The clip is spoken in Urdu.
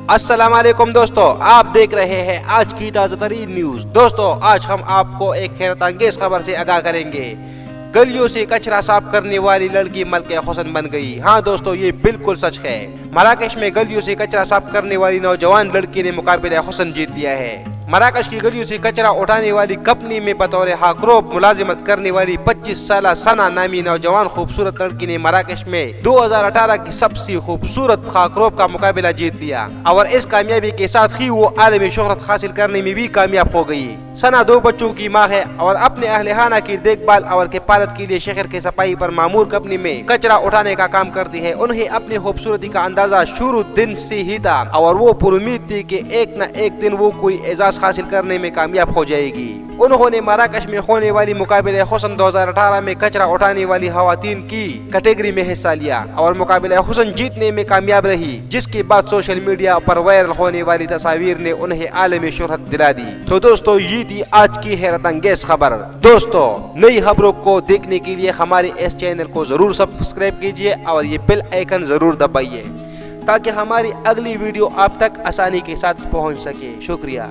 السلام علیکم دوستو، آپ دیکھ رہے ہیں آج کی تازہ ترین نیوز۔ دوستو آج ہم آپ کو ایک حیرت انگیز خبر سے آگاہ کریں گے۔ گلیوں سے کچرا صاف کرنے والی لڑکی ملکہ حسن بن گئی۔ ہاں دوستو، یہ بالکل سچ ہے۔ مراکش میں گلیوں سے کچرا صاف کرنے والی نوجوان لڑکی نے مقابلہ حسن جیت لیا ہے۔ مراکش کی گلیوں سے کچرا اٹھانے والی کمپنی میں بطور ہاکروب ملازمت کرنے والی 25 سالہ ثنا نامی نوجوان خوبصورت لڑکی نے مراکش میں 2018 کی سب سے خوبصورت ہاکروب کا مقابلہ جیت لیا اور اس کامیابی کے ساتھ ہی وہ عالمی شہرت حاصل کرنے میں بھی کامیاب ہو گئی۔ ثنا 2 بچوں کی ماں ہے اور اپنے اہل خانہ کی دیکھ بھال اور کفالت کے لیے شہر کے صفائی پر معمور کمپنی میں کچرا اٹھانے کا کام کرتی ہے۔ انہیں اپنی خوبصورتی کا اندازہ شروع دن سے ہی تھا اور وہ پر امید تھی کہ ایک نہ ایک دن وہ کوئی اعزاز حاصل کرنے میں کامیاب ہو جائے گی۔ انہوں نے مراکش میں ہونے والی مقابلہ حسن 2018 میں کچرا اٹھانے والی خواتین کی کیٹیگری میں حصہ لیا اور مقابلہ حسن جیتنے میں کامیاب رہی، جس کے بعد سوشل میڈیا پر وائرل ہونے والی تصاویر نے انہیں عالمی شہرت دلا دی۔ تو دوستو یہ تھی آج کی حیرت انگیز خبر۔ دوستو نئی خبروں کو دیکھنے کے لیے ہمارے اس چینل کو ضرور سبسکرائب کیجیے اور یہ بیل آئیکن ضرور دبائیے تاکہ ہماری اگلی ویڈیو آپ تک آسانی کے ساتھ پہنچ سکے۔ شکریہ۔